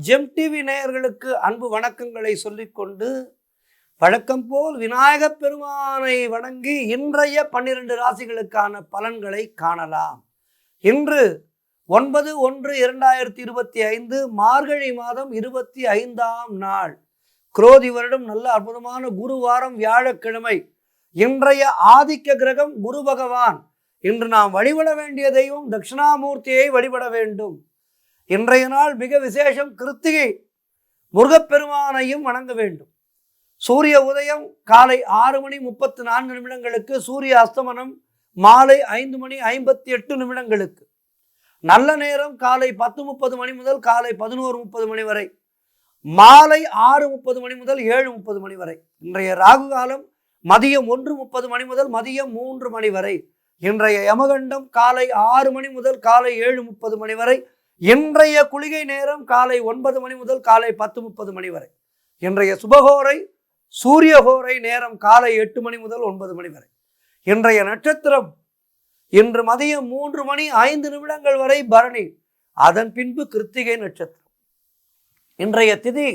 GeM TV நேயர்களுக்கு அன்பு வணக்கங்களை சொல்லிக்கொண்டு வழக்கம் போல் விநாயகப் பெருமானை வணங்கி இன்றைய 12 ராசிகளுக்கான பலன்களை காணலாம். இன்று 9/1/2025 மார்கழி மாதம் 25ஆம் நாள், குரோதி வருடம், நல்ல அற்புதமான குருவாரம், வியாழக்கிழமை. இன்றைய ஆதிக்க கிரகம் குரு பகவான். இன்று நாம் வழிபட வேண்டிய தெய்வம் தட்சிணாமூர்த்தியை வழிபட வேண்டும். இன்றைய நாள் மிக விசேஷம். கிருத்திகை முருகப்பெருமானையும் வணங்க வேண்டும். சூரிய உதயம் காலை 6:34 சூரிய அஸ்தமனம் மாலை 5:58 நல்ல நேரம் காலை 10:30 மணி முதல் காலை 11:30 வரை, மாலை 6:30 முதல் 7:30 வரை. இன்றைய ராகு காலம் மதியம் 1:30 முதல் மதியம் 3 வரை. இன்றைய யமகண்டம் காலை 6 முதல் காலை 7:30 வரை. இன்றைய குளிகை நேரம் காலை 9 முதல் காலை 10:30 வரை. இன்றைய சுபகோரை சூரியகோரை நேரம் காலை 8 முதல் 9 வரை. இன்றைய நட்சத்திரம் இன்று மதியம் 3:05 வரை பரணி, அதன் பின்பு கிருத்திகை நட்சத்திரம். இன்றைய திதி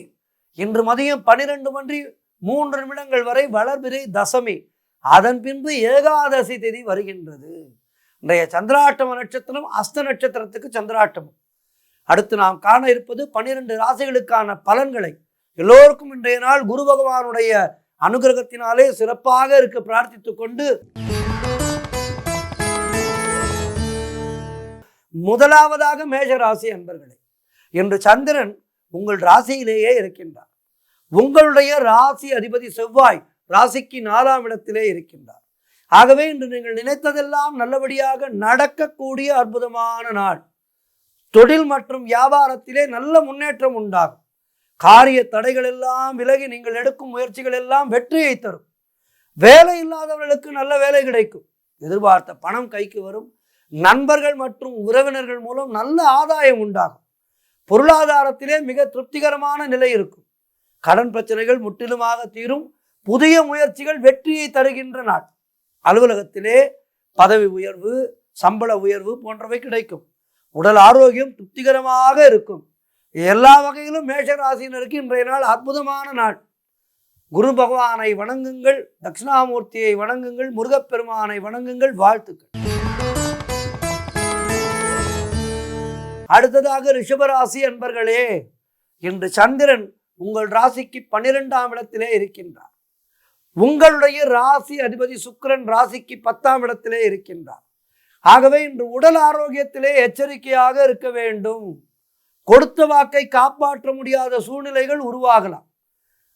இன்று மதியம் 12:03 வரை வளர்பிறை தசமி, அதன் பின்பு ஏகாதசி திதி வருகின்றது. இன்றைய சந்திராட்டம நட்சத்திரம் அஸ்த நட்சத்திரத்துக்கு சந்திராட்டமம். அடுத்து நாம் காண இருப்பது 12 ராசிகளுக்கான பலன்களை. எல்லோருக்கும் இன்றைய நாள் குரு பகவானுடைய அனுகிரகத்தினாலே சிறப்பாக இருக்க பிரார்த்தித்துக் கொண்டு முதலாவதாக மேஷ ராசி அன்பர்களே, இன்று சந்திரன் உங்கள் ராசியிலேயே இருக்கின்றார். உங்களுடைய ராசி அதிபதி செவ்வாய் ராசிக்கு 4ஆம் இடத்திலே இருக்கின்றார். ஆகவே இன்று நீங்கள் நினைத்ததெல்லாம் நல்லபடியாக நடக்கக்கூடிய அற்புதமான நாள். தொழில் மற்றும் வியாபாரத்திலே நல்ல முன்னேற்றம் உண்டாகும். காரிய தடைகள் எல்லாம் விலகி நீங்கள் எடுக்கும் முயற்சிகள் எல்லாம் வெற்றியை தரும். வேலை இல்லாதவர்களுக்கு நல்ல வேலை கிடைக்கும். எதிர்பார்த்த பணம் கைக்கு வரும். நண்பர்கள் மற்றும் உறவினர்கள் மூலம் நல்ல ஆதாயம் உண்டாகும். பொருளாதாரத்திலே மிக திருப்திகரமான நிலை இருக்கும். கடன் பிரச்சனைகள் முற்றிலுமாக தீரும். புதிய முயற்சிகள் வெற்றியை தருகின்ற நாள். அலுவலகத்திலே பதவி உயர்வு, சம்பள உயர்வு போன்றவை கிடைக்கும். உடல் ஆரோக்கியம் திருப்திகரமாக இருக்கும். எல்லா வகையிலும் மேஷராசினருக்கு இன்றைய நாள் அற்புதமான நாள். குரு பகவானை வணங்குங்கள், தட்சிணாமூர்த்தியை வணங்குங்கள், முருகப்பெருமானை வணங்குங்கள். வாழ்த்துக்கள். அடுத்ததாக ரிஷபராசி அன்பர்களே, இன்று சந்திரன் உங்கள் ராசிக்கு 12ஆம் இடத்திலே இருக்கின்றார். உங்களுடைய ராசி அதிபதி சுக்கிரன் ராசிக்கு 10ஆம் இடத்திலே இருக்கின்றார். ஆகவே இன்று உடல் ஆரோக்கியத்திலே எச்சரிக்கையாக இருக்க வேண்டும். கொடுத்த வாக்கை காப்பாற்ற முடியாத சூழ்நிலைகள் உருவாகலாம்.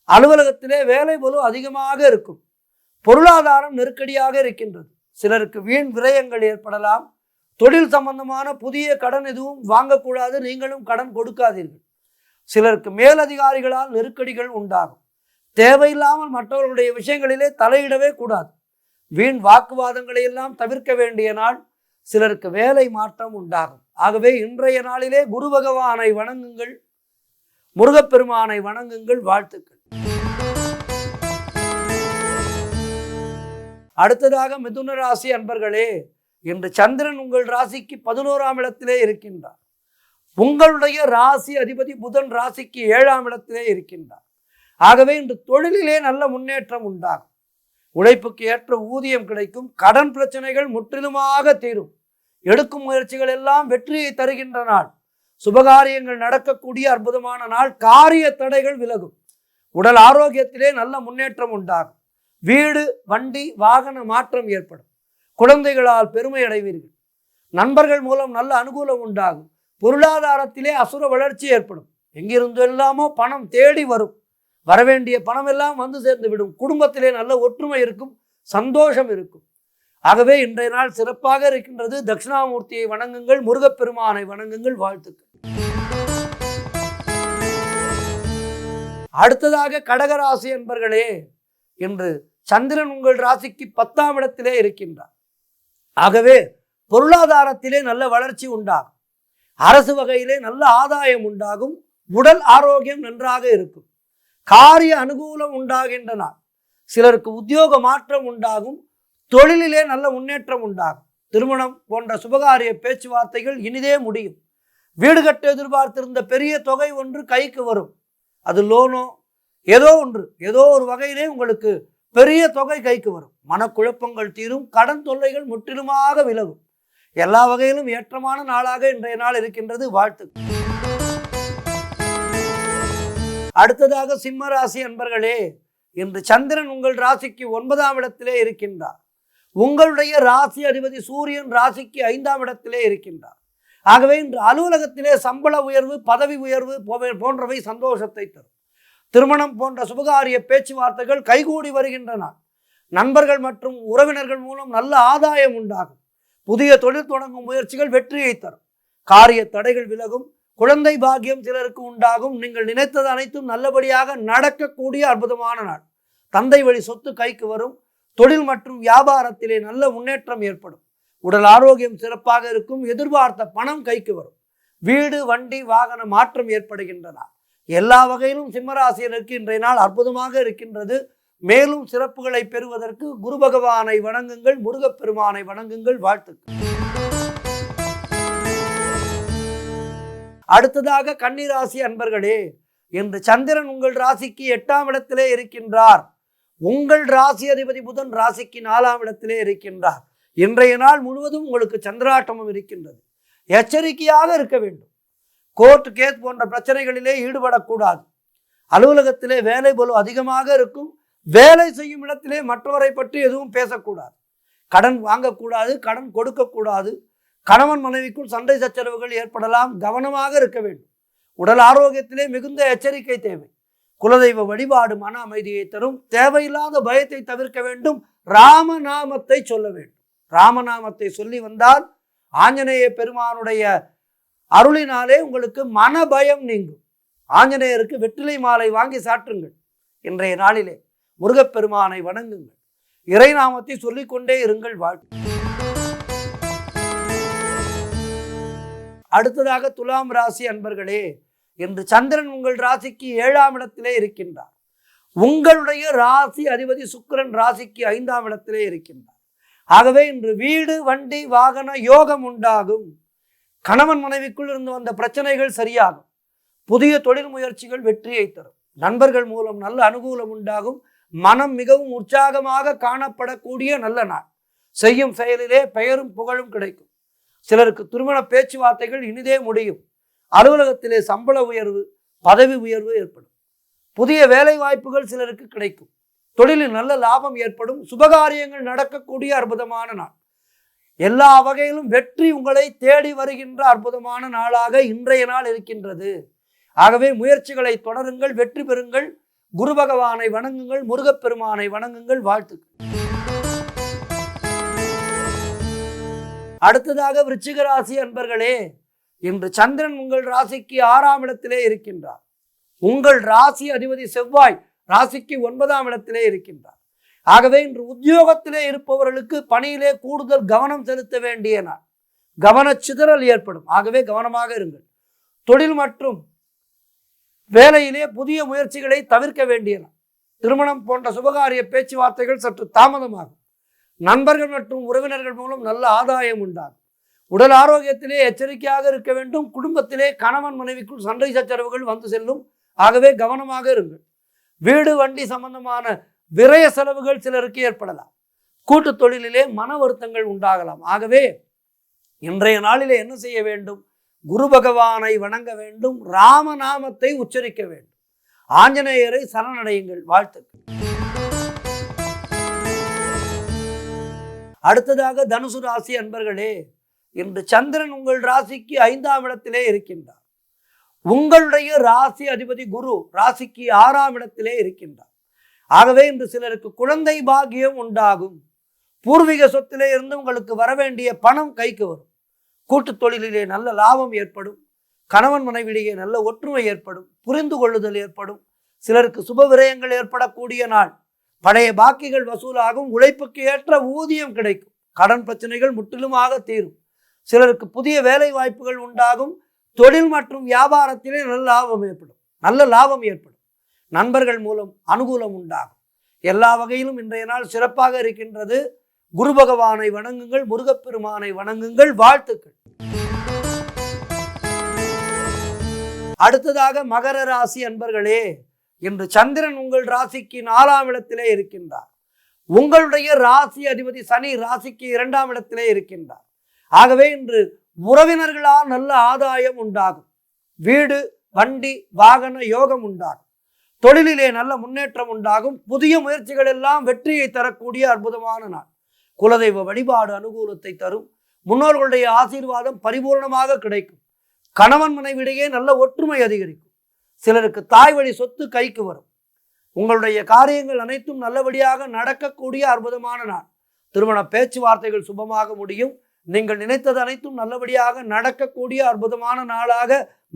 அலுவலகத்திலே வேலை பளு அதிகமாக இருக்கும். பொருளாதாரம் நெருக்கடியாக இருக்கின்றது. சிலருக்கு வீண் விரயங்கள் ஏற்படலாம். தொழில் சம்பந்தமான புதிய கடன் எதுவும் வாங்கக்கூடாது. நீங்களும் கடன் கொடுக்காதீர்கள். சிலருக்கு மேலதிகாரிகளால் நெருக்கடிகள் உண்டாகும். தேவையில்லாமல் மற்றவர்களுடைய விஷயங்களிலே தலையிடவே கூடாது. வீண் வாக்குவாதங்களை எல்லாம் தவிர்க்க வேண்டிய நாள். சிலருக்கு வேலை மாற்றம் உண்டாகும். ஆகவே இன்றைய நாளிலே குரு பகவானை வணங்குங்கள், முருகப்பெருமானை வணங்குங்கள். வாழ்த்துக்கள். அடுத்ததாக மிதுன ராசி அன்பர்களே, இன்று சந்திரன் உங்கள் ராசிக்கு 11ஆம் இடத்திலே இருக்கின்றார். உங்களுடைய ராசி அதிபதி புதன் ராசிக்கு 7ஆம் இடத்திலே இருக்கின்றார். ஆகவே இன்று தொழிலிலே நல்ல முன்னேற்றம் உண்டாகும். உழைப்புக்கு ஏற்ற ஊதியம் கிடைக்கும். கடன் பிரச்சனைகள் முற்றிலுமாக தீரும். எடுக்கும் முயற்சிகள் எல்லாம் வெற்றியை தருகின்ற நாள். சுபகாரியங்கள் நடக்கக்கூடிய அற்புதமான நாள். காரிய தடைகள் விலகும். உடல் ஆரோக்கியத்திலே நல்ல முன்னேற்றம் உண்டாகும். வீடு, வண்டி, வாகன மாற்றம் ஏற்படும். குழந்தைகளால் பெருமை அடைவீர்கள். நண்பர்கள் மூலம் நல்ல அனுகூலம் உண்டாகும். பொருளாதாரத்திலே அசுர வளர்ச்சி ஏற்படும். எங்கிருந்து எல்லாமோ பணம் தேடி வரும். வரவேண்டிய பணம் எல்லாம் வந்து சேர்ந்து விடும். குடும்பத்திலே நல்ல ஒற்றுமை இருக்கும், சந்தோஷம் இருக்கும். ஆகவே இன்றைய நாள் சிறப்பாக இருக்கின்றது. தட்சிணாமூர்த்தியை வணங்குங்கள், முருகப்பெருமானை வணங்குங்கள். வாழ்த்துக்கள். அடுத்ததாக கடகராசி என்பர்களே, இன்று சந்திரன் உங்கள் ராசிக்கு 10ஆம் இடத்திலே இருக்கின்றார். ஆகவே பொருளாதாரத்திலே நல்ல வளர்ச்சி உண்டாகும். அரசு வகையிலே நல்ல ஆதாயம் உண்டாகும். உடல் ஆரோக்கியம் நன்றாக இருக்கும். காரிய அனுகூலம் உண்டாகின்ற நாள். சிலருக்கு உத்தியோக மாற்றம் உண்டாகும். தொழிலிலே நல்ல முன்னேற்றம் உண்டாகும். திருமணம் போன்ற சுபகாரிய பேச்சுவார்த்தைகள் இனிதே முடியும். வீடு கட்ட எதிர்பார்த்திருந்த பெரிய தொகை ஒன்று கைக்கு வரும். அது லோனோ ஏதோ ஒன்று, ஏதோ ஒரு வகையிலே உங்களுக்கு பெரிய தொகை கைக்கு வரும். மனக்குழப்பங்கள் தீரும், கடன் தொல்லைகள் முற்றிலுமாக விலகும். எல்லா வகையிலும் ஏற்றமான நாளாக இன்றைய நாள் இருக்கின்றது. வாழ்த்து. அடுத்ததாக சிம்ம ராசி அன்பர்களே, இன்று சந்திரன் உங்கள் ராசிக்கு 9ஆம் இடத்திலே இருக்கின்றார். உங்களுடைய ராசி அதிபதி சூரியன் ராசிக்கு 5ஆம் இடத்திலே இருக்கின்றார். ஆகவே இன்று அலுவலகத்திலே சம்பள உயர்வு, பதவி உயர்வு போன்றவை சந்தோஷத்தை தரும். திருமணம் போன்ற சுபகாரிய பேச்சுவார்த்தைகள் கைகூடி வருகின்றன. நண்பர்கள் மற்றும் உறவினர்கள் மூலம் நல்ல ஆதாயம் உண்டாகும். புதிய தொழில் தொடங்கும் முயற்சிகள் வெற்றியை தரும். காரிய தடைகள் விலகும். குழந்தை பாக்கியம் சிலருக்கு உண்டாகும். நீங்கள் நினைத்தது அனைத்தும் நல்லபடியாக நடக்கக்கூடிய அற்புதமான நாள். தந்தை வழி சொத்து கைக்கு வரும். தொழில் மற்றும் வியாபாரத்திலே நல்ல முன்னேற்றம் ஏற்படும். உடல் ஆரோக்கியம் சிறப்பாக இருக்கும். எதிர்பார்த்த பணம் கைக்கு வரும். வீடு, வண்டி, வாகன மாற்றம் ஏற்படுகின்றன. எல்லா வகையிலும் சிம்மராசியருக்கு இன்றைய நாள் அற்புதமாக இருக்கின்றது. மேலும் சிறப்புகளை பெறுவதற்கு குரு பகவானை வணங்குங்கள், முருகப்பெருமானை வணங்குங்கள். வாழ்த்துக்கள். அடுத்ததாக கன்னிராசி அன்பர்களே, இன்று சந்திரன் உங்கள் ராசிக்கு 8ஆம் இடத்திலே இருக்கின்றார். உங்கள் ராசி அதிபதி புதன் ராசிக்கு 4ஆம் இடத்திலே இருக்கின்றார். இன்றைய நாள் முழுவதும் உங்களுக்கு சந்திராட்டமும் இருக்கின்றது. எச்சரிக்கையாக இருக்க வேண்டும். கோர்ட் கேஸ் போன்ற பிரச்சனைகளிலே ஈடுபடக்கூடாது. அலுவலகத்திலே வேலை பளு அதிகமாக இருக்கும். வேலை செய்யும் இடத்திலே மற்றவரை பற்றி எதுவும் பேசக்கூடாது. கடன் வாங்கக்கூடாது, கடன் கொடுக்கக்கூடாது. கணவன் மனைவிக்குள் சண்டை சச்சரவுகள் ஏற்படலாம். கவனமாக இருக்க வேண்டும். உடல் ஆரோக்கியத்திலே மிகுந்த எச்சரிக்கை தேவை. குலதெய்வ வழிபாடு மன அமைதியை தரும். தேவையில்லாத பயத்தை தவிர்க்க வேண்டும். ராமநாமத்தை சொல்ல வேண்டும். ராமநாமத்தை சொல்லி வந்தால் ஆஞ்சநேய பெருமானுடைய அருளினாலே உங்களுக்கு மன பயம் நீங்கும். ஆஞ்சநேயருக்கு வெற்றிலை மாலை வாங்கி சாற்றுங்கள். இன்றைய நாளிலே முருகப்பெருமானை வணங்குங்கள். இறைநாமத்தை சொல்லிக்கொண்டே இருங்கள். வாழ்க்கை. அடுத்ததாக துலாம் ராசி அன்பர்களே, இன்று சந்திரன் உங்கள் ராசிக்கு 7ஆம் இடத்திலே இருக்கின்றார். உங்களுடைய ராசி அதிபதி சுக்கிரன் ராசிக்கு 5ஆம் இடத்திலே இருக்கின்றார். ஆகவே இன்று வீடு, வண்டி, வாகன யோகம் உண்டாகும். கணவன் மனைவிக்குள் இருந்து வந்த பிரச்சனைகள் சரியாகும். புதிய தொழில் முயற்சிகள் வெற்றியை தரும். நண்பர்கள் மூலம் நல்ல அனுகூலம் உண்டாகும். மனம் மிகவும் உற்சாகமாக காணப்படக்கூடிய நல்ல நாள். செய்யும் செயலிலே பெயரும் புகழும் கிடைக்கும். சிலருக்கு திருமண பேச்சுவார்த்தைகள் இனிதே முடியும். அலுவலகத்திலே சம்பள உயர்வு, பதவி உயர்வு ஏற்படும். புதிய வேலை வாய்ப்புகள் சிலருக்கு கிடைக்கும். தொழிலில் நல்ல லாபம் ஏற்படும். சுபகாரியங்கள் நடக்கக்கூடிய அற்புதமான நாள். எல்லா வகையிலும் வெற்றி உங்களை தேடி வருகின்ற அற்புதமான நாளாக இன்றைய நாள் இருக்கின்றது. ஆகவே முயற்சிகளை தொடருங்கள், வெற்றி பெறுங்கள். குரு பகவானை வணங்குங்கள், முருகப்பெருமானை வணங்குங்கள். வாழ்த்துக்கள். அடுத்ததாக விருச்சிக ராசி அன்பர்களே, இன்று சந்திரன் உங்கள் ராசிக்கு 6ஆம் இடத்திலே இருக்கின்றார். உங்கள் ராசி அதிபதி செவ்வாய் ராசிக்கு 9ஆம் இடத்திலே இருக்கின்றார். ஆகவே இன்று உத்தியோகத்திலே இருப்பவர்களுக்கு பணியிலே கூடுதல் கவனம் செலுத்த வேண்டிய நாள். கவனச்சிதறல் ஏற்படும். ஆகவே கவனமாக இருங்கள். தொழில் மற்றும் வேலையிலே புதிய முயற்சிகளை தவிர்க்க வேண்டிய நாள். திருமணம் போன்ற சுபகாரிய பேச்சுவார்த்தைகள் சற்று தாமதமாகும். நண்பர்கள் மற்றும் உறவினர்கள் மூலம் நல்ல ஆதாயம் உண்டாகும். உடல் ஆரோக்கியத்திலே எச்சரிக்கையாக இருக்க வேண்டும். குடும்பத்திலே கணவன் மனைவிக்குள் சண்டை சச்சரவுகள் வந்து செல்லும். ஆகவே கவனமாக இருங்கள். வீடு, வண்டி சம்பந்தமான விரய செலவுகள் சிலருக்கு ஏற்படலாம். கூட்டு தொழிலிலே மன வருத்தங்கள் உண்டாகலாம். ஆகவே இன்றைய நாளிலே என்ன செய்ய வேண்டும்? குரு பகவானை வணங்க வேண்டும். ராமநாமத்தை உச்சரிக்க வேண்டும். ஆஞ்சநேயரை சரணடையுங்கள். வாழ்த்துக்கள். அடுத்ததாக தனுசு ராசி அன்பர்களே, இன்று சந்திரன் உங்கள் ராசிக்கு 5ஆம் இடத்திலே இருக்கின்றார். உங்களுடைய ராசி அதிபதி குரு ராசிக்கு 6ஆம் இடத்திலே இருக்கின்றார். ஆகவே இன்று சிலருக்கு குழந்தை பாக்கியம் உண்டாகும். பூர்வீக சொத்திலே இருந்து உங்களுக்கு வரவேண்டிய பணம் கைக்கு வரும். கூட்டு தொழிலிலே நல்ல லாபம் ஏற்படும். கணவன் மனைவியிடையே நல்ல ஒற்றுமை ஏற்படும். புரிந்து கொள்ளுதல் ஏற்படும். சிலருக்கு சுப விரயங்கள் ஏற்படக்கூடிய நாள். பழைய பாக்கிகள் வசூலாகும். உழைப்புக்கு ஏற்ற ஊதியம் கிடைக்கும். கடன் பிரச்சனைகள் முற்றிலுமாக தீரும். சிலருக்கு புதிய வேலை வாய்ப்புகள் உண்டாகும். தொழில் மற்றும் வியாபாரத்திலே நல்ல லாபம் ஏற்படும். நண்பர்கள் மூலம் அனுகூலம் உண்டாகும். எல்லா வகையிலும் இன்றைய நாள் சிறப்பாக இருக்கின்றது. குரு பகவானை வணங்குங்கள், முருகப்பெருமானை வணங்குங்கள். வாழ்த்துக்கள். அடுத்ததாக மகர ராசி அன்பர்களே, இன்று சந்திரன் உங்கள் ராசிக்கு 4ஆம் இடத்திலே இருக்கின்றார். உங்களுடைய ராசி அதிபதி சனி ராசிக்கு 2ஆம் இடத்திலே இருக்கின்றார். ஆகவே இன்று உறவினர்களால் நல்ல ஆதாயம் உண்டாகும். வீடு வண்டி வாகன யோகம் உண்டாகும். தொழிலிலே நல்ல முன்னேற்றம் உண்டாகும். புதிய முயற்சிகள் எல்லாம் வெற்றியை தரக்கூடிய அற்புதமான நாள். குலதெய்வ வழிபாடு அனுகூலத்தை தரும். முன்னோர்களுடைய ஆசீர்வாதம் பரிபூர்ணமாக கிடைக்கும். கணவன் மனைவிடையே நல்ல ஒற்றுமை அதிகரிக்கும். சிலருக்கு தாய் வழி சொத்து கைக்கு வரும். உங்களுடைய காரியங்கள் அனைத்தும் நல்லபடியாக நடக்கக்கூடிய அற்புதமான நாள். திருமண பேச்சுவார்த்தைகள் சுபமாக முடியும். நீங்கள் நினைத்தது அனைத்தும் நல்லபடியாக நடக்கக்கூடிய அற்புதமான நாளாக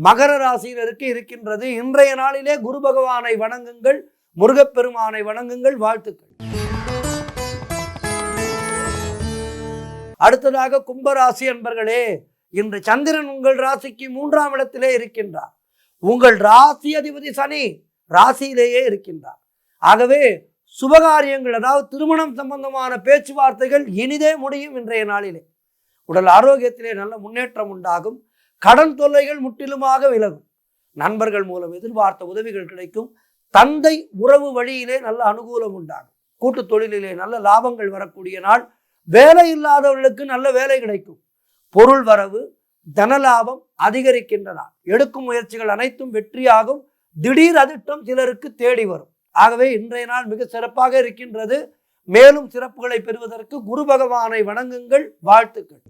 மகர ராசியினருக்கு இருக்கின்றது. இன்றைய நாளிலே குரு பகவானை வணங்குங்கள், முருகப்பெருமானை வணங்குங்கள். வாழ்த்துக்கள். அடுத்ததாக கும்பராசி அன்பர்களே, இன்று சந்திரன் உங்கள் ராசிக்கு 3ஆம் இடத்திலே இருக்கின்றார். உங்கள் ராசி அதிபதி சனி ராசியிலேயே இருக்கின்றார். ஆகவே சுபகாரியங்கள், அதாவது திருமணம் சம்பந்தமான பேச்சுவார்த்தைகள் இனிதே முடியும். இன்றைய நாளிலே உடல் ஆரோக்கியத்திலே நல்ல முன்னேற்றம் உண்டாகும். கடன் தொல்லைகள் முற்றிலுமாக விலகும். நண்பர்கள் மூலம் எதிர்பார்த்த உதவிகள் கிடைக்கும். தந்தை உறவு வழியிலே நல்ல அனுகூலம் உண்டாகும். கூட்டு தொழிலிலே நல்ல லாபங்கள் வரக்கூடிய நாள். வேலை இல்லாதவர்களுக்கு நல்ல வேலை கிடைக்கும். பொருள் வரவு தனலாபம் அதிகரிக்கின்ற நாள். எடுக்கும் முயற்சிகள் அனைத்தும் வெற்றியாகும். திடீர் அதிர்ஷ்டம் சிலருக்கு தேடி வரும். ஆகவே இன்றைய நாள் மிக சிறப்பாக இருக்கின்றது. மேலும் சிறப்புகளை பெறுவதற்கு குரு பகவானை வணங்குங்கள். வாழ்த்துக்கள்.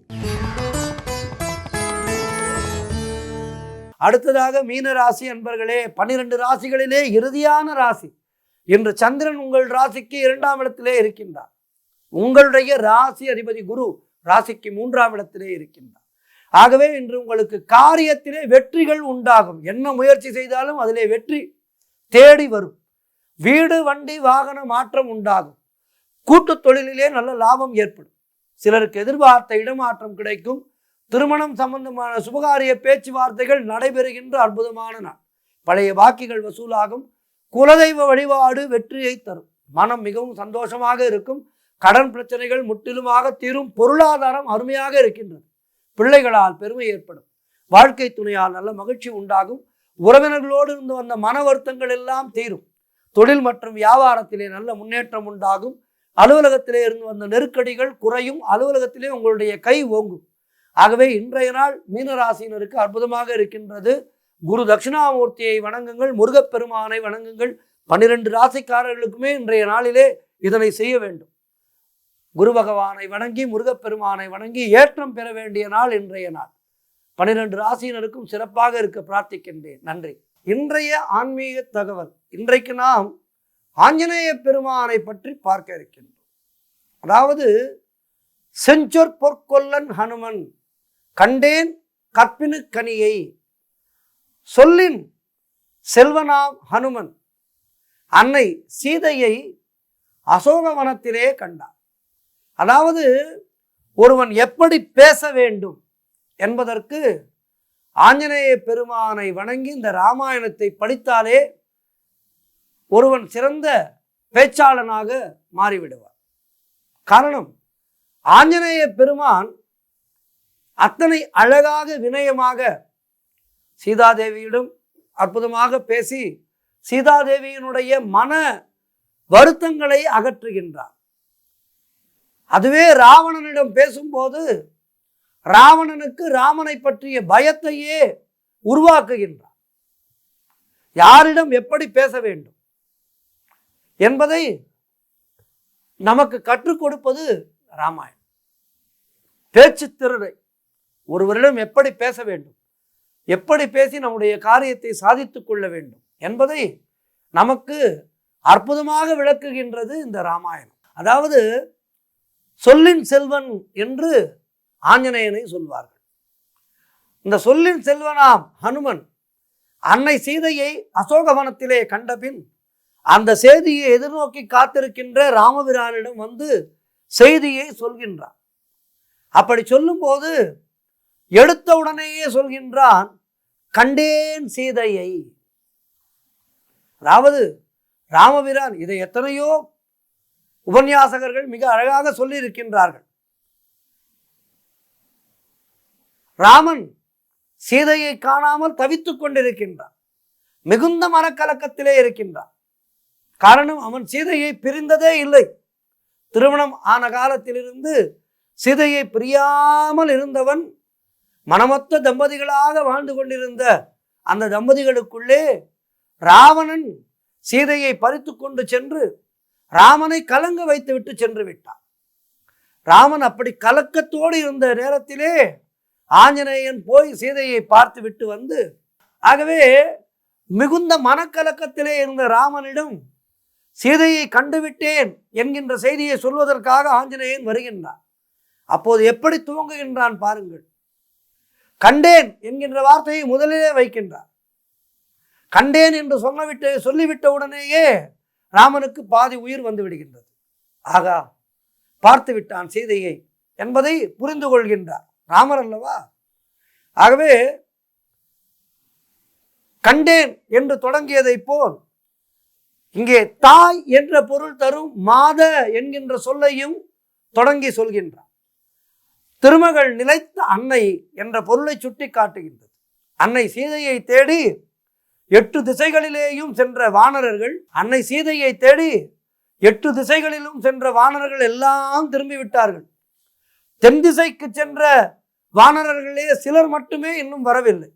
அடுத்ததாக மீன ராசி அன்பர்களே, 12 ராசிகளிலே இறுதியான ராசி. இன்று சந்திரன் உங்கள் ராசிக்கு 2ஆம் இடத்திலே இருக்கின்றார். உங்களுடைய ராசி அதிபதி குரு ராசிக்கு 3ஆம் இடத்திலே இருக்கின்றார். ஆகவே இன்று உங்களுக்கு காரியத்திலே வெற்றிகள் உண்டாகும். என்ன முயற்சி செய்தாலும் அதிலே வெற்றி தேடி வரும். வீடு வண்டி வாகன மாற்றம் உண்டாகும். கூட்டு தொழிலிலே நல்ல லாபம் ஏற்படும். சிலருக்கு எதிர்பார்த்த இடமாற்றம் கிடைக்கும். திருமணம் சம்பந்தமான சுபகாரிய பேச்சுவார்த்தைகள் நடைபெறுகின்ற அற்புதமான நாள். பழைய பாக்கிகள் வசூலாகும். குலதெய்வ வழிபாடு வெற்றியை தரும். மனம் மிகவும் சந்தோஷமாக இருக்கும். கடன் பிரச்சனைகள் முற்றிலுமாக தீரும். பொருளாதாரம் அருமையாக இருக்கின்றது. பிள்ளைகளால் பெருமை ஏற்படும். வாழ்க்கை துணையால் நல்ல மகிழ்ச்சி உண்டாகும். உறவினர்களோடு இருந்து வந்த மன வருத்தங்கள் எல்லாம் தீரும். தொழில் மற்றும் வியாபாரத்திலே நல்ல முன்னேற்றம் உண்டாகும். அலுவலகத்திலே இருந்து வந்த நெருக்கடிகள் குறையும். அலுவலகத்திலே உங்களுடைய கை ஓங்கும். ஆகவே இன்றைய நாள் மீனராசினருக்கு அற்புதமாக இருக்கின்றது. குரு தட்சிணாமூர்த்தியை வணங்குங்கள், முருகப்பெருமானை வணங்குங்கள். 12 ராசிக்காரர்களுக்குமே இன்றைய நாளிலே இதனை செய்ய வேண்டும். குரு பகவானை வணங்கி முருகப்பெருமானை வணங்கி ஏற்றம் பெற வேண்டிய நாள் இன்றைய நாள். 12 ராசியினருக்கும் சிறப்பாக இருக்க பிரார்த்திக்கின்றேன். நன்றி. இன்றைய ஆன்மீக தகவல். இன்றைக்கு நாம் ஆஞ்சநேய பெருமானை பற்றி பார்க்க இருக்கின்றோம். அதாவது செஞ்சொற் பொற்கொல்லன் ஹனுமன் கண்டேன் கற்பினு கனியை, சொல்லின் செல்வனாம் ஹனுமன் அன்னை சீதையை அசோகவனத்திலே கண்டார். அதாவது ஒருவன் எப்படி பேச வேண்டும் என்பதற்கு ஆஞ்சநேய பெருமானை வணங்கி இந்த ராமாயணத்தை படித்தாலே ஒருவன் சிறந்த பேச்சாளனாக மாறிவிடுவார். காரணம், ஆஞ்சநேய பெருமான் அத்தனை அழகாக வினயமாக சீதாதேவியிடம் அற்புதமாக பேசி சீதாதேவியினுடைய மன வருத்தங்களை அகற்றுகின்றார். அதுவே ராவணனிடம் பேசும்போது ராவணனுக்கு ராமனை பற்றிய பயத்தையே உருவாக்குகின்றார். யாரிடம் எப்படி பேச வேண்டும் என்பதை நமக்கு கற்றுக் கொடுப்பது ராமாயணம். பேச்சு திறனை, ஒருவரிடம் எப்படி பேச வேண்டும், எப்படி பேசி நம்முடைய காரியத்தை சாதித்துக் கொள்ள வேண்டும் என்பதை நமக்கு அற்புதமாக விளக்குகின்றது இந்த ராமாயணம். அதாவது சொல்லின் செல்வன் என்று ஆஞ்சநேயனை சொல்வார்கள். இந்த சொல்லின் செல்வனாம் ஹனுமன் அன்னை சீதையை அசோகவனத்திலே கண்டபின் அந்த செய்தியை எதிர்நோக்கி காத்திருக்கின்ற ராமபிரானிடம் வந்து செய்தியை சொல்கின்றான். அப்படி சொல்லும்போது எடுத்த உடனேயே சொல்கின்றான், கண்டேன் சீதையை. அதாவது ராமபிரான், இதை எத்தனையோ உபன்யாசகர்கள் மிக அழகாக சொல்லி இருக்கின்றார்கள். ராமன் சீதையை காணாமல் தவித்துக் கொண்டிருக்கின்றான். மிகுந்த மனக்கலக்கத்திலே இருக்கின்றான். காரணம், அவன் சீதையை பிரிந்ததே இல்லை. திருமணம் ஆன காலத்திலிருந்து சீதையை பிரியாமல் இருந்தவன் மனமொத்த தம்பதிகளாக வாழ்ந்து கொண்டிருந்த அந்த தம்பதிகளுக்குள்ளே ராவணன் சீதையை பறித்து கொண்டு சென்று ராமனை கலங்க வைத்து விட்டு சென்று விட்டான். ராமன் அப்படி கலக்கத்தோடு இருந்த நேரத்திலே ஆஞ்சநேயன் போய் சீதையை பார்த்து விட்டு வந்து, ஆகவே மிகுந்த மனக்கலக்கத்திலே இருந்த ராமனிடம் சீதையை கண்டுவிட்டேன் என்கின்ற செய்தியை சொல்வதற்காக ஆஞ்சநேயன் வருகின்றான். அப்போது எப்படி துவங்குகின்றான் பாருங்கள். கண்டேன் என்கின்ற வார்த்தையை முதலிலே வைக்கின்றார். கண்டேன் என்று சொல்லிவிட்ட உடனேயே ராமனுக்கு பாதி உயிர் வந்து விடுகின்றது. ஆகா, பார்த்து விட்டான் சீதையை என்பதை புரிந்து கொள்கின்றார். ராமர் அல்லவா? ஆகவே கண்டேன் என்று தொடங்கியதை போல் இங்கே தாய் என்ற பொருள் தரும் மாத என்கின்ற சொல்லையும் தொடங்கி சொல்கின்றார். திருமகள் நிலைத்த அன்னை என்ற பொருளை சுட்டி காட்டுகின்றது. அன்னை சீதையை தேடி 8 திசைகளிலேயும் சென்ற வானரர்கள், அன்னை சீதையை தேடி 8 திசைகளிலும் சென்ற வானரர்கள் எல்லாம் திரும்பி விட்டார்கள். தென் திசைக்கு சென்ற வானரர்களே சிலர் மட்டுமே இன்னும் வரவில்லை.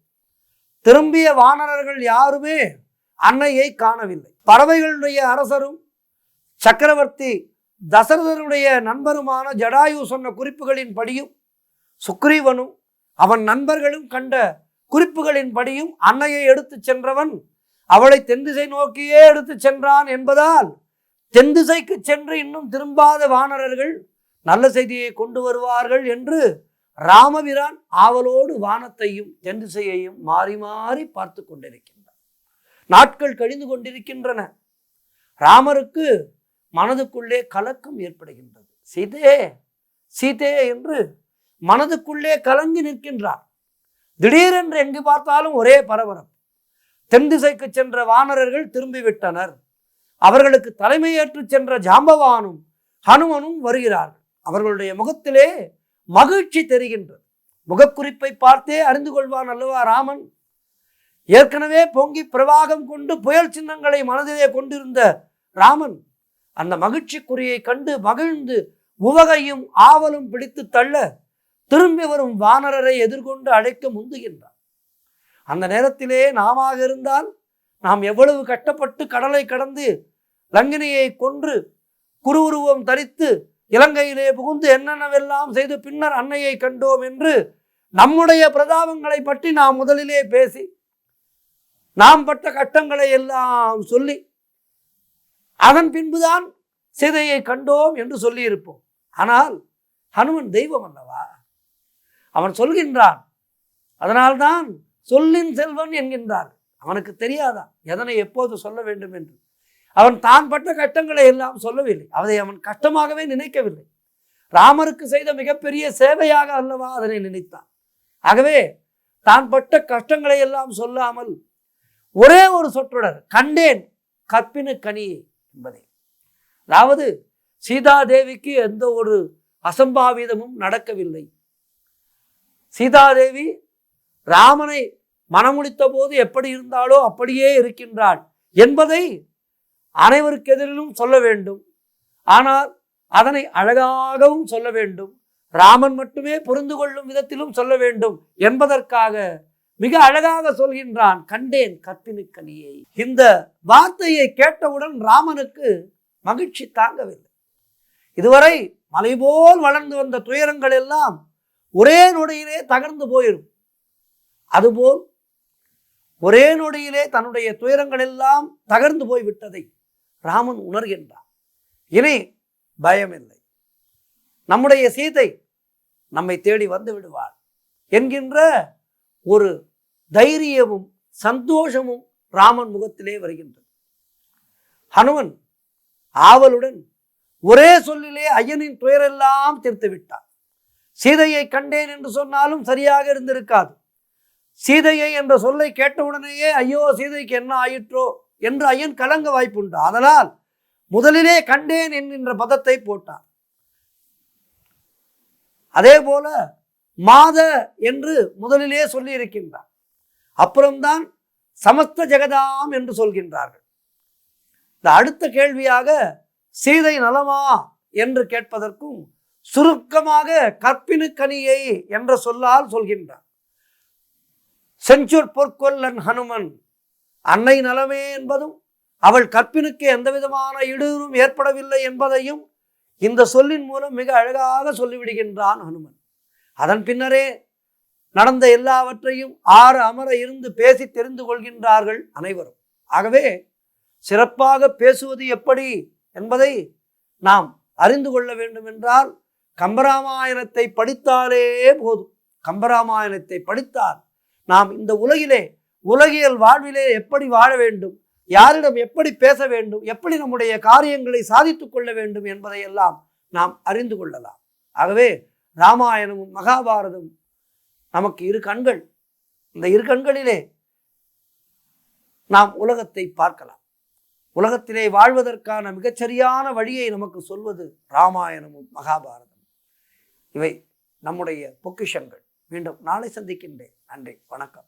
திரும்பிய வானரர்கள் யாருமே அன்னையை காணவில்லை. பறவைகளுடைய அரசரும் சக்கரவர்த்தி தசரதனுடைய நண்பருமான ஜடாயு சொன்ன குறிப்புகளின் படியும் சுக்ரீவனும் அவன் நண்பர்களும் கண்ட குறிப்புகளின் படியும் அன்னையை எடுத்து சென்றவன் அவளை தென் திசை நோக்கியே எடுத்து சென்றான் என்பதால் தென் திசைக்கு சென்று இன்னும் திரும்பாத வானரர்கள் நல்ல செய்தியை கொண்டு வருவார்கள் என்று ராமபிரான் ஆவலோடு வானத்தையும் தென் திசையையும் மாறி மாறி பார்த்து கொண்டிருக்கின்றார். நாட்கள் கழிந்து கொண்டிருக்கின்றன. ராமருக்கு மனதுக்குள்ளே கலக்கம் ஏற்படுகின்றது. சீதே சீதே என்று மனதுக்குள்ளே கலங்கி நிற்கின்றார். திடீரென்று எங்கு பார்த்தாலும் ஒரே பரபரப்பு. தென் திசைக்கு சென்ற வானரர்கள் திரும்பிவிட்டனர். அவர்களுக்கு தலைமையேற்று சென்ற ஜாம்பவானும் ஹனுமனும் வருகிறார்கள். அவர்களுடைய முகத்திலே மகிழ்ச்சி தெரிகின்றது. முகக்குறிப்பை பார்த்தே அறிந்து கொள்வான் அல்லவா ராமன்? ஏற்கனவே பொங்கி பிரவாகம் கொண்டு புயல் சின்னங்களை மனதிலே கொண்டிருந்த ராமன் அந்த மகிழ்ச்சிக்குறியை கண்டு மகிழ்ந்து உவகையும் ஆவலும் பிடித்து தள்ள திரும்பி வரும் வானரரை எதிர்கொண்டு அழைக்க முந்துகின்றார். அந்த நேரத்திலே நாம இருந்தால் நாம் எவ்வளவு கஷ்டப்பட்டு கடலை கடந்து லங்கினியை கொன்று குருவுருவம் தரித்து இலங்கையிலே புகுந்து என்னென்னவெல்லாம் செய்து பின்னர் அன்னையை கண்டோம் என்று நம்முடைய பிரதாபங்களை பற்றி நாம் முதலிலே பேசி நாம் பட்ட கஷ்டங்களை எல்லாம் சொல்லி அதன் பின்புதான் சீதையை கண்டோம் என்று சொல்லி இருப்போம். ஆனால் ஹனுமன் தெய்வம் அல்லவா? அவன் சொல்கின்றான். அதனால்தான் சொல்லின் செல்வன் என்கின்றார். அவனுக்கு தெரியாதா எதனை எப்போது சொல்ல வேண்டும் என்று? அவன் தான் பட்ட கஷ்டங்களை எல்லாம் சொல்லவில்லை. அதை அவன் கஷ்டமாகவே நினைக்கவில்லை. ராமருக்கு செய்த மிகப்பெரிய சேவையாக அல்லவா அதனை நினைத்தான். ஆகவே தான் பட்ட கஷ்டங்களை எல்லாம் சொல்லாமல் ஒரே ஒரு சொற்றொடர், கண்டேன் கற்பின கனியே என்பதே. அதாவது சீதாதேவிக்கு எந்த ஒரு அசம்பாவிதமும் நடக்கவில்லை. சீதாதேவி ராமனை மனமுடித்த போது எப்படி இருந்தாலோ அப்படியே இருக்கின்றாள் என்பதை அனைவருக்கு எதிரிலும் சொல்ல வேண்டும். ஆனால் அதனை அழகாகவும் சொல்ல வேண்டும். ராமன் மட்டுமே புரிந்து கொள்ளும் விதத்திலும் சொல்ல வேண்டும் என்பதற்காக மிக அழகாக சொல்கின்றான், கண்டேன் கற்பினுக்கனியை. இந்த வார்த்தையை கேட்டவுடன் ராமனுக்கு மகிழ்ச்சி தாங்கவில்லை. இதுவரை மலை போல் வளர்ந்து வந்த துயரங்கள் எல்லாம் ஒரே நொடியிலே தகர்ந்து போயிடும். அதுபோல் ஒரே நொடியிலே தன்னுடைய துயரங்கள் எல்லாம் தகர்ந்து போய்விட்டதை ராமன் உணர்கின்றான். இனி பயமில்லை, நம்முடைய சீதை நம்மை தேடி வந்து விடுவாள் என்கின்ற ஒரு தைரியமும் சந்தோஷமும் ராமன் முகத்திலே வருகின்றது. ஹனுமன் ஆவலுடன் ஒரே சொல்லிலே ஐயனின் துயரெல்லாம் தீர்த்து விட்டான். சீதையை கண்டேன் என்று சொன்னாலும் சரியாக இருந்திருக்காது. சீதையை என்ற சொல்லை கேட்டவுடனேயே ஐயோ சீதைக்கு என்ன ஆயிற்றோ என்று ஐயன் கலங்க வாய்ப்புண்டு. அதனால் முதலிலே கண்டேன் என்கின்ற பதத்தை போட்டான். அதே போல மாத என்று முதலிலே சொல்லி இருக்கின்றார். அப்புறம்தான் சமஸ்த ஜெகதாம் என்று சொல்கின்றார்கள். இந்த அடுத்த கேள்வியாக சீதை நலமா என்று கேட்பதற்கும் சுருக்கமாக கற்பினு கனியை என்ற சொல்லால் சொல்கின்றார். செஞ்சொற் பொற்கொல்லன் ஹனுமன், அன்னை நலமே என்பதும் அவள் கற்பினுக்கு எந்த விதமான இடையூறும் ஏற்படவில்லை என்பதையும் இந்த சொல்லின் மூலம் மிக அழகாக சொல்லிவிடுகின்றான் ஹனுமன். அதன் பின்னரே நடந்த எல்லாவற்றையும் ஆறு அமர இருந்து பேசி தெரிந்து கொள்கின்றார்கள் அனைவரும். ஆகவே சிறப்பாக பேசுவது எப்படி என்பதை நாம் அறிந்து கொள்ள வேண்டும் என்றால் கம்பராமாயணத்தை படித்தாலே போதும். கம்பராமாயணத்தை படித்தால் நாம் இந்த உலகியல் வாழ்விலே எப்படி வாழ வேண்டும், யாரிடம் எப்படி பேச வேண்டும், எப்படி நம்முடைய காரியங்களை சாதித்துக் கொள்ள வேண்டும் என்பதையெல்லாம் நாம் அறிந்து கொள்ளலாம். ஆகவே ராமாயணமும் மகாபாரதம் நமக்கு இரு கண்கள். இந்த இரு கண்களிலே நாம் உலகத்தை பார்க்கலாம். உலகத்திலே வாழ்வதற்கான மிகச்சரியான வழியை நமக்கு சொல்வது ராமாயணமும் மகாபாரதம். இவை நம்முடைய பொக்கிஷங்கள். மீண்டும் நாளை சந்திக்கின்றேன். நன்றி, வணக்கம்.